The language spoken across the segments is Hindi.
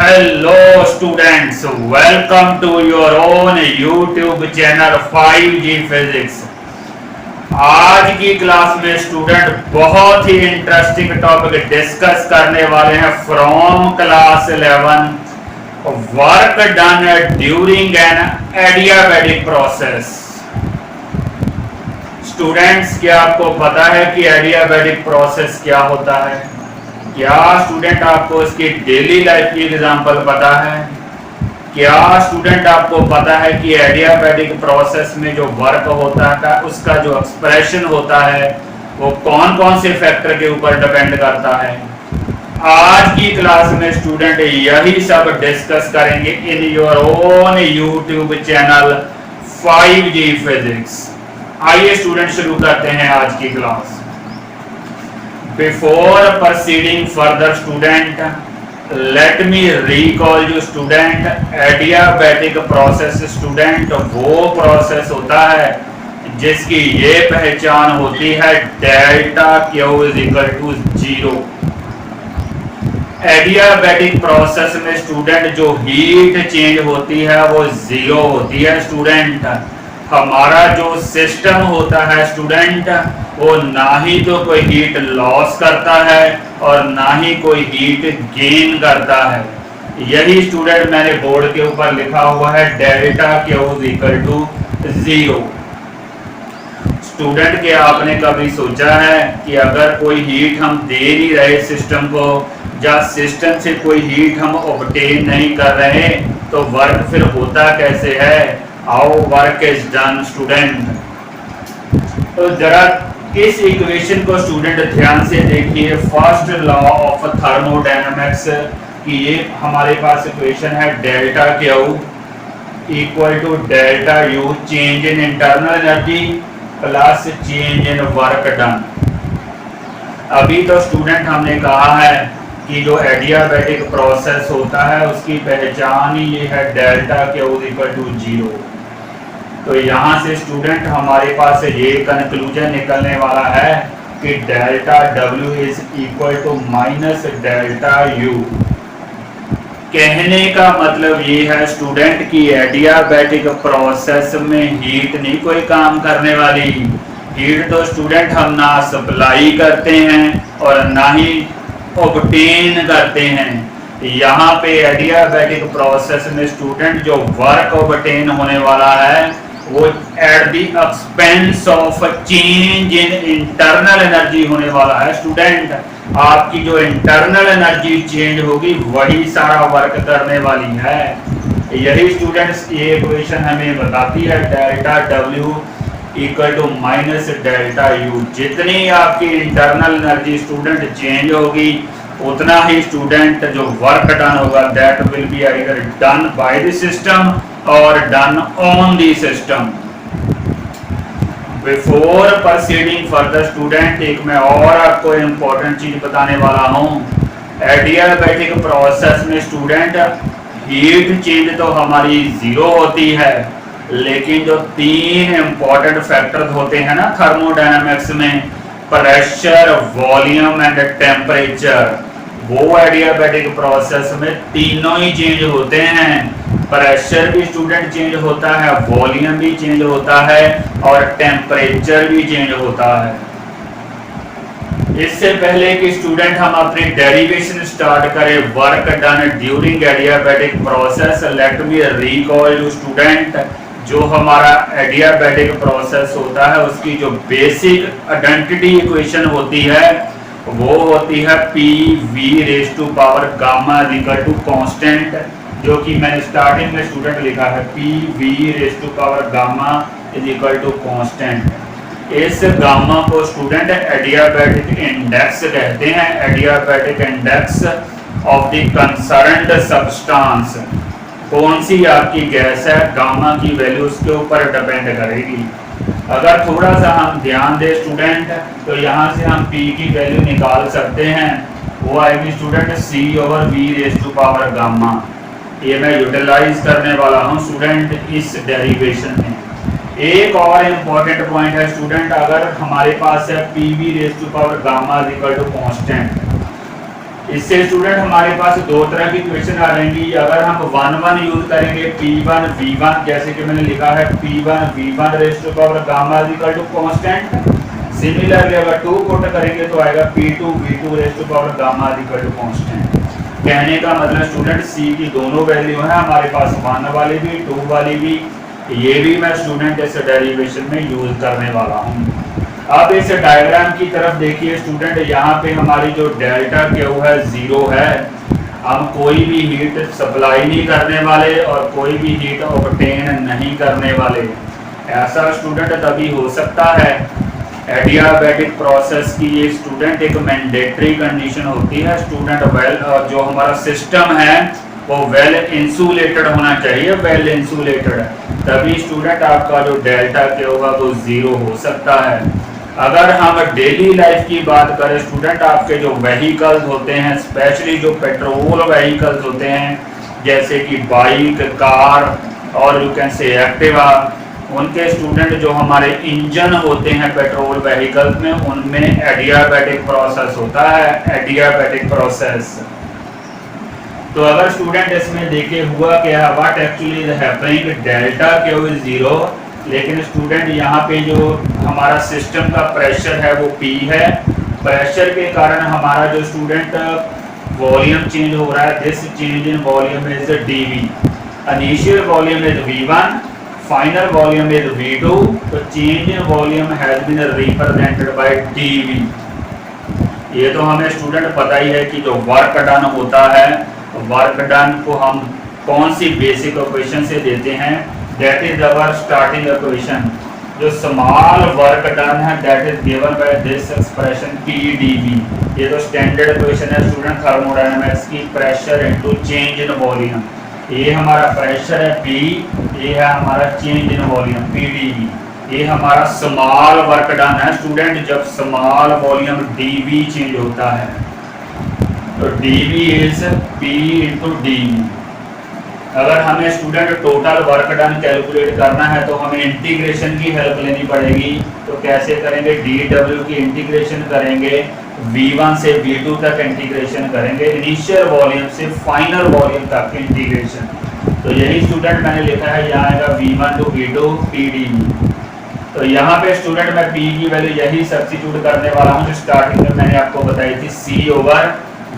Hello students, welcome to your own YouTube channel 5G Physics। आज की क्लास में स्टूडेंट बहुत ही इंटरेस्टिंग टॉपिक डिस्कस करने वाले हैं from class 11, work done during an adiabatic process. Students, क्या आपको पता है कि एडियाबैटिक प्रोसेस क्या होता है? क्या स्टूडेंट आपको इसकी डेली लाइफ की एग्जांपल पता है? क्या स्टूडेंट आपको पता है कि एडियाबैटिक प्रोसेस में जो वर्क होता है उसका जो एक्सप्रेशन होता है वो कौन कौन से फैक्टर के ऊपर डिपेंड करता है? आज की क्लास में स्टूडेंट यही सब डिस्कस करेंगे in your own YouTube channel 5G physics. आइए स्टूडेंट शुरू करते हैं आज की class. Before proceeding further student, let me recall you student, adiabatic process student वो प्रोसेस होता है जिसकी ये पहचान होती है delta Q is equal to 0। Adiabatic process में स्टूडेंट जो हीट चेंज होती है वो 0 होती है। स्टूडेंट, हमारा जो सिस्टम होता है स्टूडेंट वो ना ही तो कोई हीट लॉस करता है और ना ही कोई हीट गेन करता है। यही स्टूडेंट मैंने बोर्ड के ऊपर लिखा हुआ है delta Q equal to 0। Student, के आपने कभी सोचा है कि अगर कोई हीट हम दे नहीं रहे सिस्टम को या सिस्टम से कोई हीट हम ऑब्टेन नहीं कर रहे तो वर्क फिर होता कैसे है? How work is done student. तो जरा इस इक्वेशन को स्टूडेंट ध्यान से देखिए। फर्स्ट लॉ ऑफ थर्मोडायनामिक्स की ये हमारे पास इक्वेशन है delta Q equal to delta U, change in internal energy plus change in work done. अभी तो स्टूडेंट हमने कहा है कि जो एडियाबैटिक प्रोसेस होता है उसकी पहचान ही ये है डेल्टा Q इक्वल टू 0। तो यहाँ से स्टूडेंट हमारे पास ये कंक्लूजन निकलने वाला है कि delta W is equal to minus delta U। कहने का मतलब ये है स्टूडेंट कि एडियाबैटिक प्रोसेस में हीट नहीं कोई काम करने वाली। हीट तो स्टूडेंट हम ना सप्लाई करते हैं और ना ही ऑब्टेन करते हैं। यहाँ पे एडियाबैटिक प्रोसेस में स्टूडेंट जो वर्क ऑब्टेन होने वाला है वो at the expense of change in internal energy होने वाला है। स्टूडेंट, आपकी जो इंटरनल एनर्जी चेंज होगी वही सारा वर्क करने वाली है। यही स्टूडेंट्स ये इक्वेशन हमें बताती है delta W equal to minus delta U। जितनी आपकी इंटरनल एनर्जी स्टूडेंट चेंज होगी उतना ही स्टूडेंट जो वर्क डन होगा that will be either done by the system और done on the system. Before proceeding further student, एक मैं और आपको इम्पोर्टेंट चीज बताने वाला हूँ। एडियाबैटिक प्रोसेस में स्टूडेंट हीट चेंज तो हमारी 0 होती है, लेकिन जो 3 इंपॉर्टेंट फैक्टर होते हैं ना थर्मोडायनामिक्स में, प्रेशर, वॉल्यूम एंड टेम्परेचर, वो एडियाबैटिक प्रोसेस में तीनों ही चेंज होते हैं। प्रेशर भी स्टूडेंट चेंज होता है, वॉल्यूम भी चेंज होता है और टेम्परेचर भी चेंज होता है। इससे पहले कि स्टूडेंट हम अपनी डेरिवेशन स्टार्ट करें work done during adiabatic process, let me recall you student, जो हमारा एडियाबैटिक प्रोसेस होता है उसकी जो बेसिक आइडेंटिटी इक्वेशन होती है वो होती है PV raise to power gamma equal to constant, जो कि मैंने स्टार्टिंग में स्टूडेंट लिखा है PV raise to power gamma is equal to constant. इस गामा को स्टूडेंट एडियाबैटिक इंडेक्स कहते हैं। Adiabatic index of the concerned substance. कौन सी आपकी गैस है, गामा की वैल्यू उसके ऊपर डिपेंड करेगी। अगर थोड़ा सा हम ध्यान दें स्टूडेंट तो यहाँ से हम P की वैल्यू निकाल सकते हैं। वो आएगी student C/V raise to power gamma. ये मैं यूटिलाइज करने वाला हूँ स्टूडेंट इस डेरिवेशन में। एक और इम्पॉर्टेंट पॉइंट है स्टूडेंट, अगर हमारे पास है PV raise to power gamma equal to constant इससे स्टूडेंट हमारे पास दो तरह की क्वेश्चन आ जाएंगी। अगर हम 1 यूज करेंगे P1 V1, जैसे कि मैंने लिखा है P1 V1 raise to power gamma equal to constant. Similarly अगर 2 पुट करेंगे तो आएगा P2 V2 raise to power gamma equal to constant. कहने का मतलब स्टूडेंट C की दोनों वैल्यू है हमारे पास, 1 वाली भी 2 वाली भी। ये भी मैं स्टूडेंट इस डेरिवेशन में यूज करने वाला हूँ। अब इस डायग्राम की तरफ देखिए स्टूडेंट, यहाँ पे हमारी जो डेल्टा क्यू है 0 है। हम कोई भी हीट सप्लाई नहीं करने वाले और कोई भी हीट ऑब्टेन नहीं करने वाले। ऐसा स्टूडेंट तभी हो सकता है। एडियाबैटिक प्रोसेस की ये स्टूडेंट एक मैंडेटरी कंडीशन होती है स्टूडेंट। वेल जो हमारा सिस्टम है वो वेल इंसुलेटेड होना चाहिए, वेल इंसुलेटेड, तभी स्टूडेंट आपका जो डेल्टा क्यू होगा वो 0 हो सकता है। अगर हम डेली लाइफ की बात करें स्टूडेंट, आपके जो व्हीकल्स होते हैं, स्पेशली जो पेट्रोल व्हीकल्स होते हैं जैसे कि बाइक, कार और यू कैन से एक्टिवा, उनके स्टूडेंट जो हमारे इंजन होते हैं पेट्रोल व्हीकल्स में, उनमें एडियाबैटिक प्रोसेस होता है, एडियाबैटिक प्रोसेस। तो अगर स्टूडेंट इसमें देखे हुआ क्या, what actually is happening, delta Q is 0, लेकिन स्टूडेंट यहाँ पे जो हमारा सिस्टम का प्रेशर है वो P है। प्रेशर के कारण हमारा जो स्टूडेंट वॉल्यूम चेंज हो रहा है, this change in volume is dV। Initial volume is V1, final volume is V2। तो change in volume has been represented by dV। ये तो हमें स्टूडेंट पता ही है कि जो वर्क डन होता है, वर्क डन को हम कौन सी बेसिक इक्वेशन से देते हैं, that is our starting equation. जो स्मॉल वर्क डन है that is given by this expression PdV। ये तो स्टैंडर्ड इक्वेशन है स्टूडेंट थर्मोडायनामिक्स की, pressure into change in volume. ये हमारा प्रेशर है P, ये है हमारा चेंज इन वॉल्यूम PdV। ये हमारा स्मॉल वर्क डन है स्टूडेंट, जब स्मॉल वॉल्यूम dV चेंज होता है तो dV is P into dV। अगर हमें student total work done calculate करना है तो हमें इंटीग्रेशन की हेल्प लेनी पड़ेगी। तो कैसे करेंगे, dW की इंटीग्रेशन करेंगे, V1 से V2 तक इंटीग्रेशन करेंगे, इनिशियल वॉल्यूम से फाइनल वॉल्यूम तक इंटीग्रेशन। तो यही स्टूडेंट मैंने लिखा है, यहाँ आएगा V1 टू V2 PdV। तो यहाँ पे स्टूडेंट मैं P की वैल्यू यही सब्स्टिट्यूट करने वाला हूँ जो स्टार्टिंग में मैंने आपको बताई थी, C over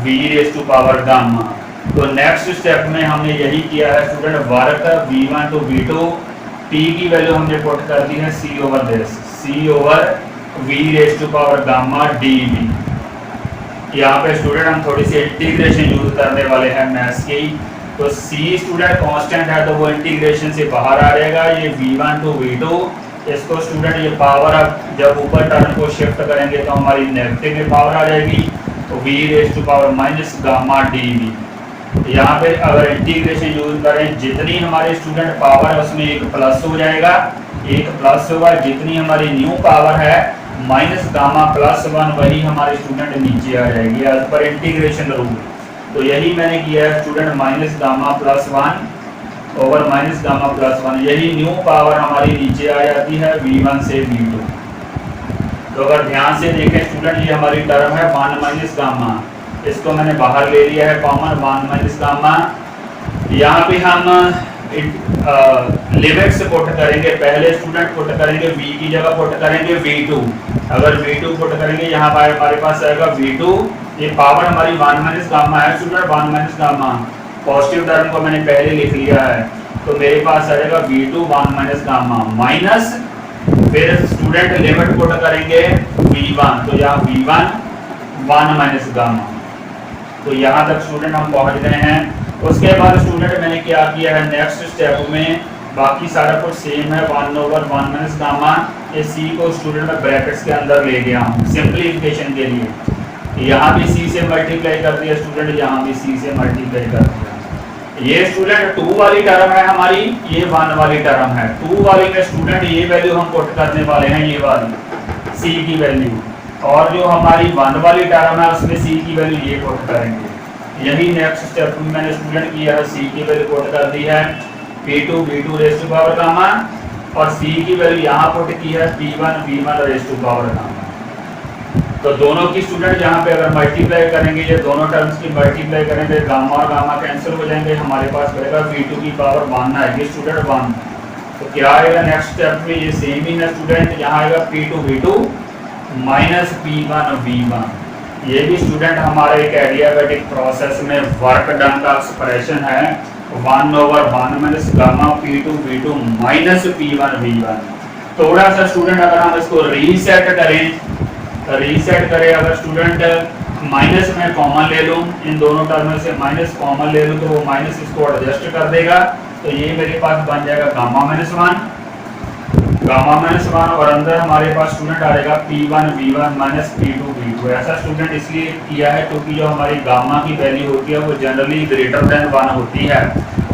V raise to power gamma. तो नेक्स्ट स्टेप में हमने यही किया है student, work V1 to V2, P की वैल्यू हमने पुट कर दी है C over this, C over V raise to power gamma dV। यहाँ पे स्टूडेंट हम थोड़ी सी इंटीग्रेशन यूज करने वाले हैं मैथ्स की। तो C स्टूडेंट कांस्टेंट है तो वो इंटीग्रेशन से बाहर आ जाएगा। ये V1 टू V2, इसको स्टूडेंट ये पावर अब जब ऊपर टर्म को शिफ्ट करेंगे तो हमारी नेगेटिव में पावर आ जाएगी, तो V raise to power minus gamma dV। यहाँ पे अगर इंटीग्रेशन यूज करें, जितनी हमारे स्टूडेंट पावर है उसमें एक प्लस हो जाएगा, एक प्लस होगा, जितनी हमारी न्यू पावर है माइनस गामा प्लस 1, वही हमारे स्टूडेंट नीचे आ जाएगी एज पर इंटीग्रेशन रूल। तो यही मैंने किया है student, minus gamma plus 1 over minus gamma plus 1, यही न्यू पावर हमारी नीचे आ जाती है V1 से V2। तो अगर ध्यान से देखें स्टूडेंट, ये हमारी टर्म है 1 माइनस गामा, इसको मैंने बाहर ले लिया है कॉमन, 1 माइनस गामा। यहाँ पे हम लिमिट्स पुट करेंगे, पहले स्टूडेंट पुट करेंगे V की जगह पुट करेंगे V2। अगर V2 पुट करेंगे यहाँ पर हमारे पास आएगा V2, ये पावर हमारी 1 माइनस गामा है student, 1 minus gamma, positive term को मैंने पहले लिख लिया है, तो मेरे पास आएगा V2 1 माइनस गामा माइनस, फिर स्टूडेंट लिमिट पुट करेंगे V1, तो यहाँ V1 1 माइनस गामा। तो यहाँ तक स्टूडेंट हम पहुँच गए हैं। उसके बाद स्टूडेंट मैंने क्या किया है, नेक्स्ट स्टेप में बाकी सारा कुछ सेम है, 1 ओवर 1 माइनस गामा, ये C को स्टूडेंट मैं ब्रैकेट्स के अंदर ले गया हूँ सिंपलीफिकेशन के लिए। यहाँ भी C से मल्टीप्लाई कर दिया स्टूडेंट, यहाँ भी C से मल्टीप्लाई कर दिया। ये स्टूडेंट 2 वाली टर्म है हमारी, ये 1 वाली टर्म है। 2 वाली में स्टूडेंट ये वैल्यू हम पुट करने वाले हैं, ये वाली C की वैल्यू, और जो हमारी 1 वाली टर्म है उसमें C की वैल्यू ये पुट करेंगे। यही नेक्स्ट स्टेप में मैंने स्टूडेंट किया है, C की वैल्यू पुट कर दी है P2 V2 raise to power gamma, और C की वैल्यू यहाँ पुट की है P1 V1 raise to power gamma. तो दोनों की स्टूडेंट यहाँ पे अगर मल्टीप्लाई करेंगे, ये दोनों टर्म्स की मल्टीप्लाई करेंगे, गामा और गामा कैंसिल हो जाएंगे, हमारे पास बचेगा v2 की पावर 1 आएगी स्टूडेंट 1। तो क्या आएगा नेक्स्ट स्टेप में, ये सेम ही ना स्टूडेंट, यहाँ आएगा p2 v2 minus p1 v1। ये भी स्टूडेंट हमारे एक एडियाबैटिक प्रोसेस में वर्क डन का एक्सप्रेशन है 1/1 minus gamma p2 v2 minus p1 v1। थोड़ा सा स्टूडेंट अगर हम इसको रीसेट करें अगर स्टूडेंट माइनस में कॉमन ले लूँ, इन दोनों टर्म से माइनस कॉमन ले लूँ तो वो माइनस इसको एडजस्ट कर देगा, तो ये मेरे पास बन जाएगा गामा माइनस वन और अंदर हमारे पास स्टूडेंट आ जाएगा p1 v1 minus p2 v2। ऐसा स्टूडेंट इसलिए किया है क्योंकि जो हमारी गामा की वैल्यू होती है वो जनरली ग्रेटर देन 1 होती है,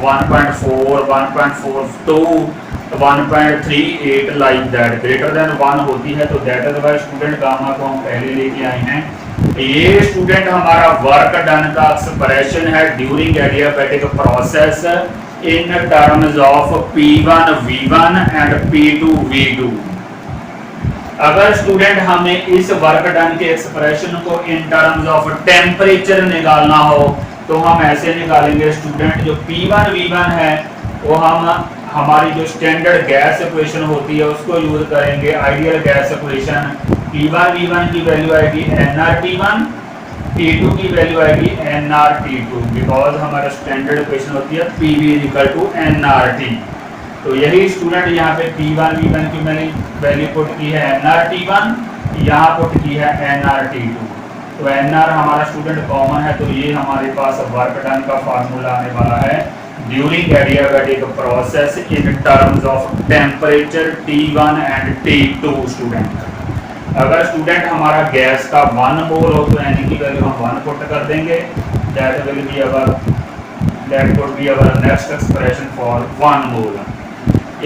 1.4 1.42 1.38 लाइक दैट ग्रेटर देन 1 होती है। तो that is why student gamma को हम पहले लेके आए हैं। ये स्टूडेंट हमारा वर्क डन का एक्सप्रेशन है during adiabatic process in terms of P1 V1 and P2 V2। अगर स्टूडेंट हमें इस वर्क डन के एक्सप्रेशन को इन टर्म्स ऑफ टेम्परेचर निकालना हो तो हम ऐसे निकालेंगे स्टूडेंट, जो P1 V1 है वो हम हमारी जो स्टैंडर्ड गैस इक्वेशन होती है उसको यूज करेंगे, ideal gas equation. P1 V1 की वैल्यू आएगी nRT1, T2 की वैल्यू आएगी nRT2, बिकॉज हमारा स्टैंडर्ड इक्वेशन होती है PV = nRT। तो यही स्टूडेंट यहाँ पे P1 V1 की मैंने वैल्यू पुट की है nRT1, यहाँ पुट की है nRT2। तो nR हमारा स्टूडेंट कॉमन है, तो ये हमारे पास वर्क डन का फार्मूला आने वाला है during adiabatic process in terms of temperature T1 and T2 student. अगर स्टूडेंट हमारा गैस का 1 मोल हो तो यानी की वैल्यू हम 1 पुट कर देंगे, that will be our next expression for 1 मोल।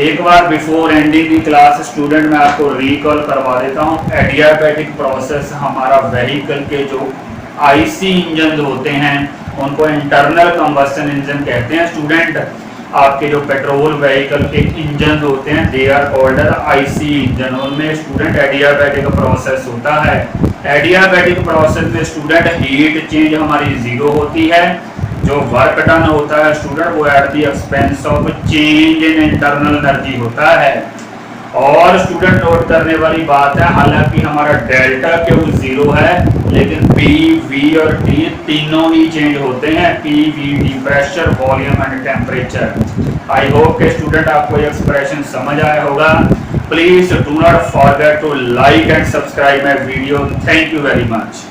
एक बार बिफोर एंडिंग दी क्लास स्टूडेंट मैं आपको रिकॉल करवा देता हूँ, एडियाबैटिक प्रोसेस हमारा व्हीकल के जो आईसी इंजन होते हैं उनको इंटरनल कंबस्शन इंजन कहते हैं स्टूडेंट। आपके जो पेट्रोल व्हीकल के इंजन होते हैं they are called IC engine, उनमें स्टूडेंट एडियाबैटिक प्रोसेस होता है। एडियाबैटिक प्रोसेस में स्टूडेंट हीट चेंज हमारी 0 होती है, जो वर्क डन होता है स्टूडेंट वो at the expense of change in internal energy होता है। और स्टूडेंट नोट करने वाली बात है, हालांकि हमारा डेल्टा क्यू 0 है लेकिन P, V और T तीनों ही चेंज होते हैं, P, V, T pressure, volume and temperature. I hope के स्टूडेंट आपको ये एक्सप्रेशन समझ आया होगा। Please do not forget to like and subscribe my video. Thank you very much.